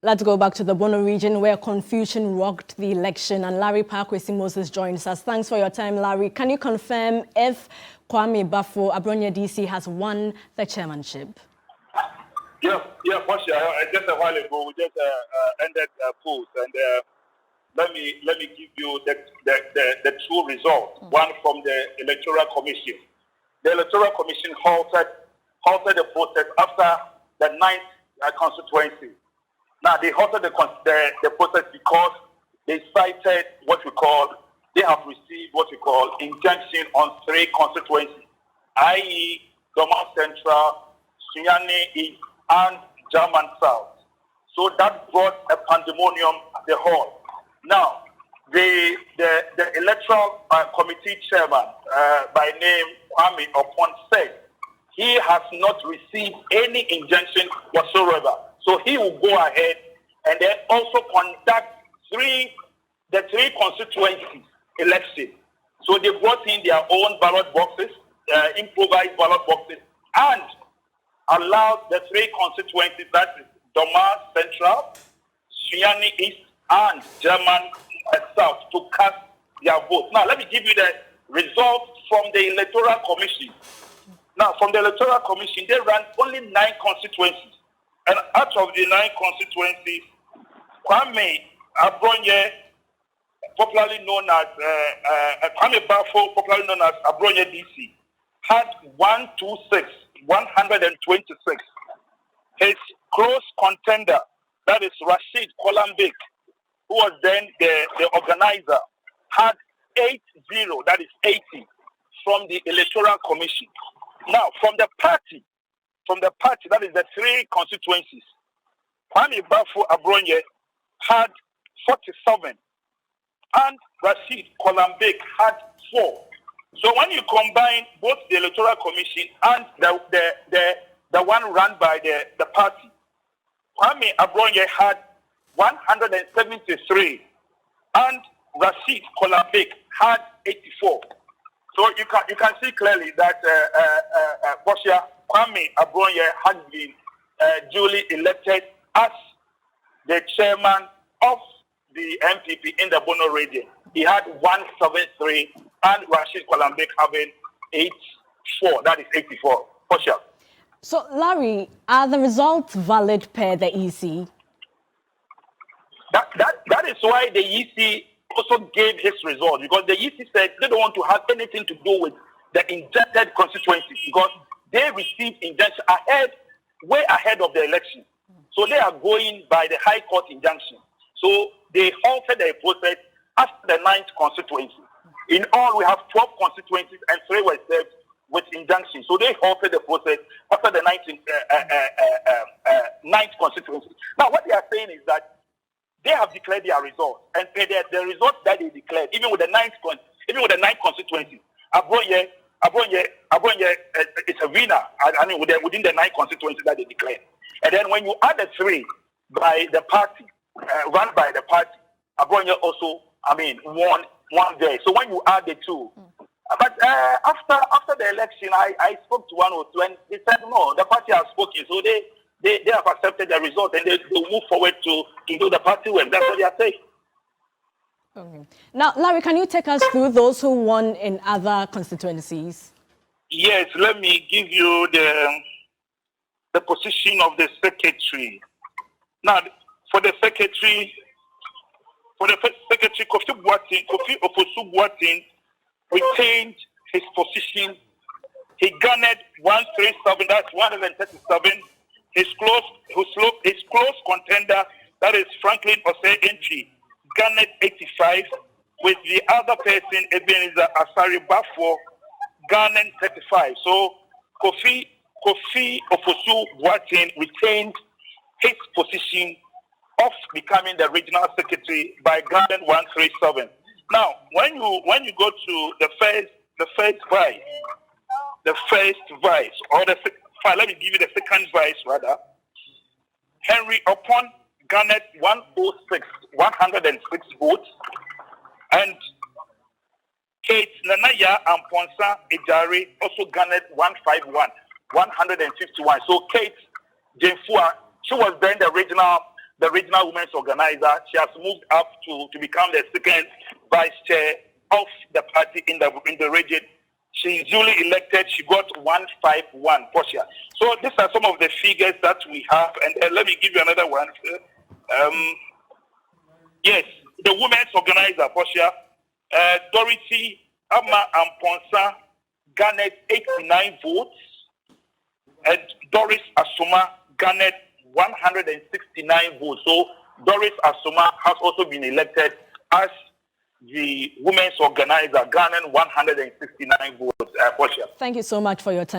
Let's go back to the Bono region where confusion rocked the election, and Larry Parkwesi Moses joins us. Thanks for your time, Larry. Can you confirm if Kwame Bafo, Abronye DC, has won the chairmanship? Yeah, just a while ago we just ended polls, and let me give you the true result. One from the Electoral Commission. The Electoral Commission halted the process after the 9th constituency. Now, they halted the process because they cited they have received what we call injunction on 3 constituencies, i.e. Doma Central, Sunyani East, and German South. So that brought a pandemonium at the hall. Now, the Electoral Committee chairman, by name Kwame Opon, said he has not received any injunction whatsoever. So he will go ahead and then also conduct the 3 constituencies election. So they brought in their own ballot boxes, improvised ballot boxes, and allowed the 3 constituencies, that is Doma Central, Sunyani East, and German South, to cast their vote. Now, let me give you the results from the Electoral Commission. Now, from the Electoral Commission, they ran only 9 constituencies. And out of the 9 constituencies, Kwame Abronye, popularly known as Kwame Bafo, popularly known as Abronye DC, had 126. His close contender, that is Rashid Kolambik, who was then the organizer, had 80, that is 80, from the Electoral Commission. Now, from the party, that is the 3 constituencies, Kwame Bafo Abronye had 47, and Rashid Kolambik had 4. So when you combine both the Electoral Commission and the one run by the party, Kwame Abronye had 173, and Rashid Kolambik had 84. So you can see clearly that Kwame Abronye has been duly elected as the chairman of the MPP in the Bono region. He had 173, and Rashid Kolambik having 84. That is 84. For sure. So, Larry, are the results valid per the EC? That is why the EC also gave his result, because the EC said they don't want to have anything to do with the injected constituencies, because they received injunction way ahead of the election. So they are going by the High Court injunction. So they halted the process after the 9th constituency. In all, we have 12 constituencies and 3 were served with injunction. So they halted the process after the 9th constituency. Now, what they are saying is that they have declared their results, and the results that they declared, even with the 9th constituency, Abronye is a winner. I mean, within the 9 constituencies that they declared. And then when you add the 3 by the party, run by the party, Abronye also, won there. So when you add the 2, but after the election, I spoke to one or two, and they said no, the party has spoken, so they have accepted the result, and they move forward to do the party work. That's what they are saying. Okay. Now, Larry, can you take us through those who won in other constituencies? Yes, let me give you the position of the secretary. Now, for the secretary, Kofi Ofosu Boateng retained his position. He garnered 137, that's 137. His close contender, that is Franklin Osei Entry, garnered 85, with the other person, Ebenezer Asari Bafo, garnered 35. So Kofi Ofosu Boateng retained his position of becoming the regional secretary by garnering 137. Now, when you go to the first vice, or let me give you the second vice rather. Henry Opon garnered 106 votes, and Kate Nanaya and Ponsa Ejari also garnered 151. So Kate Jenfua, she was then the regional the regional women's organizer. She has moved up to become the second vice chair of the party in the region. She is duly elected. She got 151, Portia. So these are some of the figures that we have. And let me give you another one. Yes, the women's organizer, Portia, Dorothy Ama Amponsa garnered 89 votes. And Doris Asuma garnered 169 votes. So Doris Asuma has also been elected as the women's organizer, garnering 169 votes. Portia. Thank you so much for your time.